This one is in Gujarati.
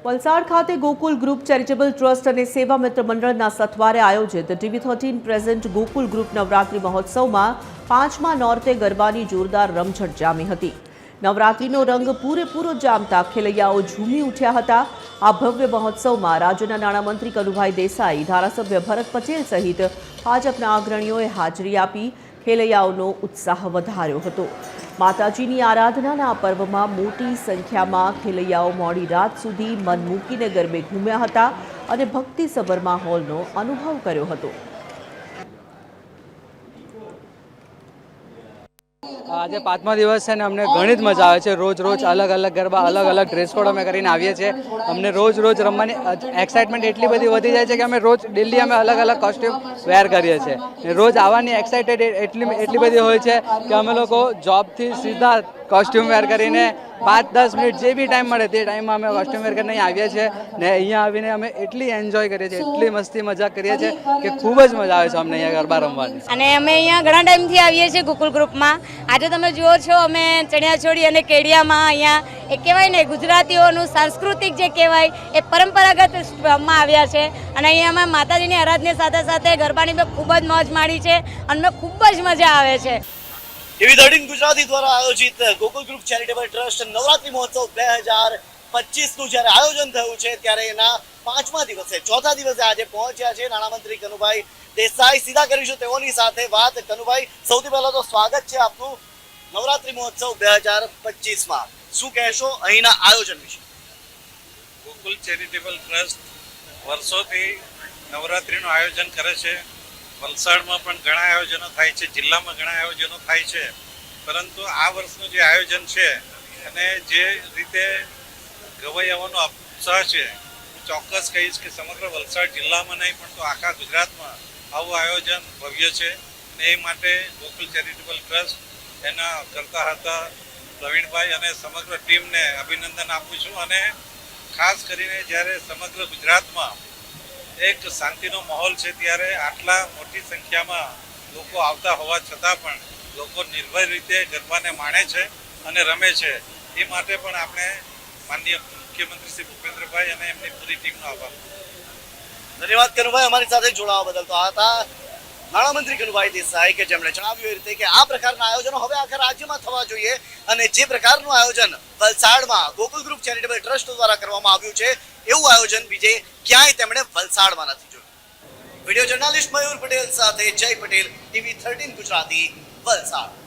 વલસાડ ખાતે ગોકુલ ગ્રુપ ચેરિટેબલ ટ્રસ્ટ અને સેવા મિત્ર મંડળના સથવારે આયોજિત TV13 present Gokul group Navratri મહોત્સવમાં 5મા નોરતે ગરબાની જોરદાર રમઝટ જામી હતી। નવરાત્રિનો રંગ પૂરેપૂરો જામતા ખેલૈયાઓ ઝૂમી ઉઠ્યા હતા। આ ભવ્ય મહોત્સવમાં રાજ્યના નાણામંત્રી કનુભાઈ દેસાઈ, ધારાસભ્ય ભરત પટેલ સહિત ભાજપના અગ્રણીઓએ હાજરી આપી ખેલૈયાઓનો ઉત્સાહ વધાર્યો હતો। માતાજીની આરાધનાના આ પર્વમાં મોટી સંખ્યામાં ખેલૈયાઓ મોડી રાત સુધી મન મૂકીને ગરબે ઘૂમ્યા હતા અને ભક્તિસભર માહોલનો અનુભવ કર્યો હતો। આજે 5મા દિવસ છે ને અમને ઘણી જ મજા આવે છે। રોજ અલગ અલગ ગરબા, અલગ અલગ ડ્રેસ કોડ અમે કરીને આવીએ છીએ। અમને રોજ રમવાની એક્સાઇટમેન્ટ એટલી બધી વધી જાય છે કે અમે રોજ ડેલી અમે અલગ અલગ કોસ્ટ્યુમ વેર કરીએ છીએ। રોજ આવવાની એક્સાઇટેડ એટલી બધી હોય છે કે અમે લોકો જોબથી સીધા કોસ્ટ્યુમ વેર કરીને 5-10 મિનિટ જે બી ટાઈમ મળે તે ટાઈમમાં અમે કોસ્ટ્યુમ વેર કરીને આવ્યા છીએ ને અહીંયા આવીને અમે એટલી એન્જોય કરીએ છીએ, એટલી મસ્તી મજાક કરીએ છીએ કે ખૂબ જ મજા આવે છે અમને અહીંયા ગરબા રમવાની। અને અમે અહીંયા ઘણા ટાઈમથી આવીએ છીએ ગોકુલ ગ્રુપમાં। આજે તમે જુઓ છો અમે ચણિયાચોળી અને કેડિયામાં અહીંયા એ કહેવાય ને ગુજરાતીઓનું સાંસ્કૃતિક જે કહેવાય એ પરંપરાગત માં આવ્યા છે અને અહીંયા અમે માતાજીની આરાધના સાથે સાથે ગરબાની પણ ખૂબ જ મોજ માણી છે અને ખૂબ જ મજા આવે છે। TV13 ગુજરાતી દ્વારા આયોજિત Gokul group charitable trust Navratri મહોત્સવ 2025નું જ્યારે આયોજન થયું છે ત્યારે એના 5મા દિવસે, ચોથા દિવસે આજે પહોંચ્યા છે નાણામંત્રી કનુભાઈ દેસાઈ। સીધા કરીશું તેઓની સાથે વાત। કનુભાઈ, સૌથી પહેલા તો સ્વાગત છે આપનું નવરાત્રિ મહોત્સવ 2025માં। શું કહેશો અહીંના આયોજન વિશે? ગોકુલ ચેરિટેબલ ટ્રસ્ટ વર્ષોથી નવરાત્રિનું આયોજન કરે છે। વલસાડમાં પણ ઘણા આયોજનો થાય છે, જિલ્લામાં ઘણા આયોજનો થાય છે, પરંતુ આ વર્ષનું જે આયોજન છે અને જે રીતે ગવૈયાઓનો ઉત્સાહ છે, હું ચોક્કસ કહીશ કે સમગ્ર વલસાડ જિલ્લામાં નહીં પણ તો આખા ગુજરાતમાં આવું આયોજન ભવ્ય છે અને એ માટે ગોકુલ ચેરિટેબલ ટ્રસ્ટ એના કરતા હતા પ્રવીણભાઈ અને સમગ્ર ટીમને અભિનંદન આપું છું। અને ખાસ કરીને જ્યારે સમગ્ર ગુજરાતમાં એક શાંતિનો માહોલ છે ત્યારે આટલા મોટી સંખ્યામાં લોકો આવતા હોવા છતાં પણ લોકો નિર્ભય રીતે ગરબાને માણે છે અને રમે છે। એ માટે પણ આપણે માનનીય મુખ્યમંત્રી શ્રી ભૂપેન્દ્રભાઈ અને એમની પૂરી ટીમનો આભાર। ધન્યવાદ કનુભાઈ, અમારી સાથે જોડાવા બદલ। તો આ હતા નાણામંત્રી કનુભાઈ દેસાઈ કે જેમણે જણાવ્યું એ રીતે કે આ પ્રકારના આયોજનો હવે આખા રાજ્યમાં થવા જોઈએ અને જે પ્રકારનું આયોજન વલસાડમાં ગોકુલ ગ્રુપ ચેરિટેબલ ટ્રસ્ટ દ્વારા કરવામાં આવ્યું છે એવું આયોજન બીજે ક્યાંય તેમણે વલસાડમાં નથી જોયું। વિડીયો જર્નાલિસ્ટ મયુર પટેલ સાથે જય પટેલ, TV13 ગુજરાતી, વલસાડ।